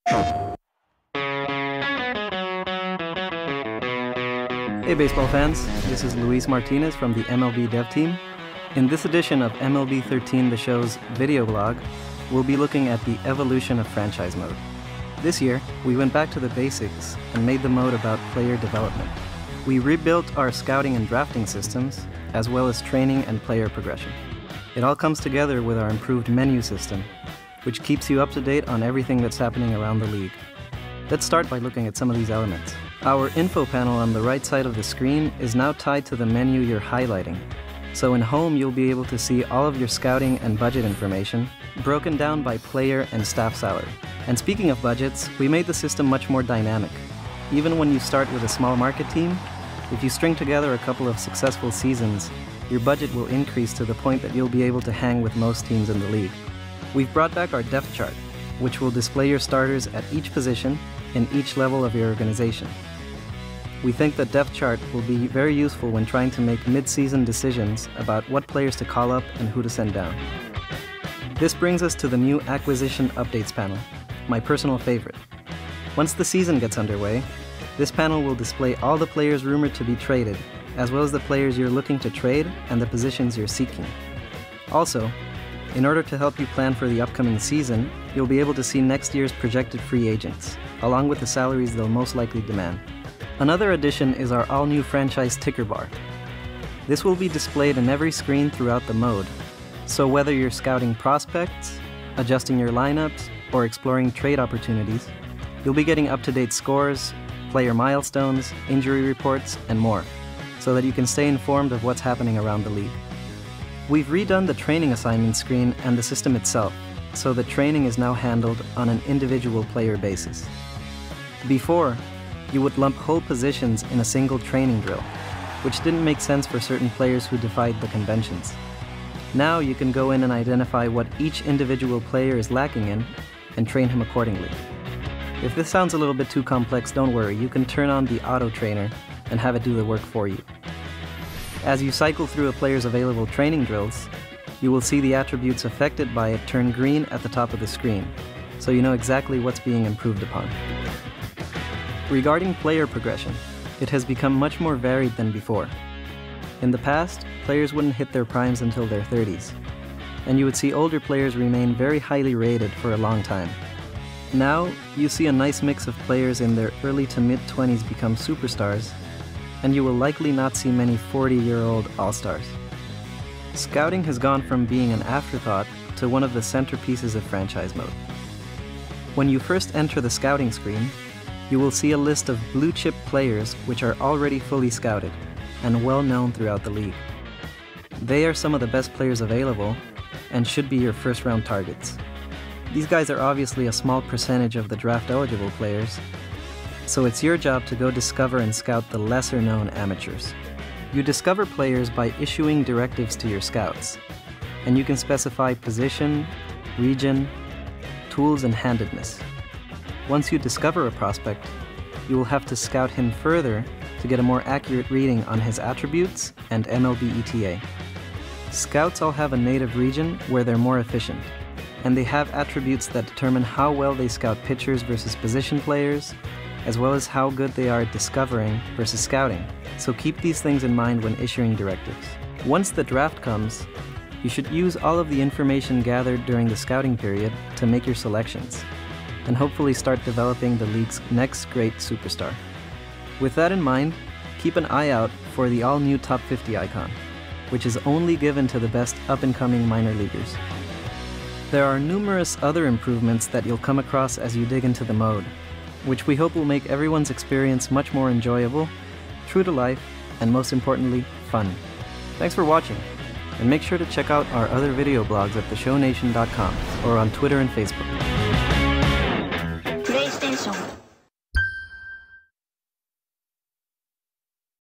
Hey baseball fans, this is Luis Martinez from the MLB dev team. In this edition of MLB 13, the show's video blog, we'll be looking at the evolution of franchise mode. This year, we went back to the basics and made the mode about player development. We rebuilt our scouting and drafting systems, as well as training and player progression. It all comes together with our improved menu system, which keeps you up to date on everything that's happening around the league. Let's start by looking at some of these elements. Our info panel on the right side of the screen is now tied to the menu you're highlighting. So in Home, you'll be able to see all of your scouting and budget information, broken down by player and staff salary. And speaking of budgets, we made the system much more dynamic. Even when you start with a small market team, if you string together a couple of successful seasons, your budget will increase to the point that you'll be able to hang with most teams in the league. We've brought back our depth chart, which will display your starters at each position in each level of your organization. We think the depth chart will be very useful when trying to make mid-season decisions about what players to call up and who to send down. This brings us to the new Acquisition Updates panel, my personal favorite. Once the season gets underway, this panel will display all the players rumored to be traded, as well as the players you're looking to trade and the positions you're seeking. Also, in order to help you plan for the upcoming season, you'll be able to see next year's projected free agents, along with the salaries they'll most likely demand. Another addition is our all-new franchise ticker bar. This will be displayed in every screen throughout the mode, so whether you're scouting prospects, adjusting your lineups, or exploring trade opportunities, you'll be getting up-to-date scores, player milestones, injury reports, and more, so that you can stay informed of what's happening around the league. We've redone the training assignment screen and the system itself, so the training is now handled on an individual player basis. Before, you would lump whole positions in a single training drill, which didn't make sense for certain players who defied the conventions. Now you can go in and identify what each individual player is lacking in and train him accordingly. If this sounds a little bit too complex, don't worry, you can turn on the auto trainer and have it do the work for you. As you cycle through a player's available training drills, you will see the attributes affected by it turn green at the top of the screen, so you know exactly what's being improved upon. Regarding player progression, it has become much more varied than before. In the past, players wouldn't hit their primes until their 30s, and you would see older players remain very highly rated for a long time. Now, you see a nice mix of players in their early to mid-20s become superstars, and you will likely not see many 40-year-old all-stars. Scouting has gone from being an afterthought to one of the centerpieces of franchise mode. When you first enter the scouting screen, you will see a list of blue-chip players which are already fully scouted and well-known throughout the league. They are some of the best players available and should be your first-round targets. These guys are obviously a small percentage of the draft-eligible players, so it's your job to go discover and scout the lesser-known amateurs. You discover players by issuing directives to your scouts, and you can specify position, region, tools, and handedness. Once you discover a prospect, you will have to scout him further to get a more accurate reading on his attributes and MLB ETA. Scouts all have a native region where they're more efficient, and they have attributes that determine how well they scout pitchers versus position players, as well as how good they are at discovering versus scouting. So keep these things in mind when issuing directives. Once the draft comes, you should use all of the information gathered during the scouting period to make your selections, and hopefully start developing the league's next great superstar. With that in mind, keep an eye out for the all-new Top 50 icon, which is only given to the best up-and-coming minor leaguers. There are numerous other improvements that you'll come across as you dig into the mode, which we hope will make everyone's experience much more enjoyable, true to life, and most importantly, fun. Thanks for watching, and make sure to check out our other video blogs at theshownation.com or on Twitter and Facebook.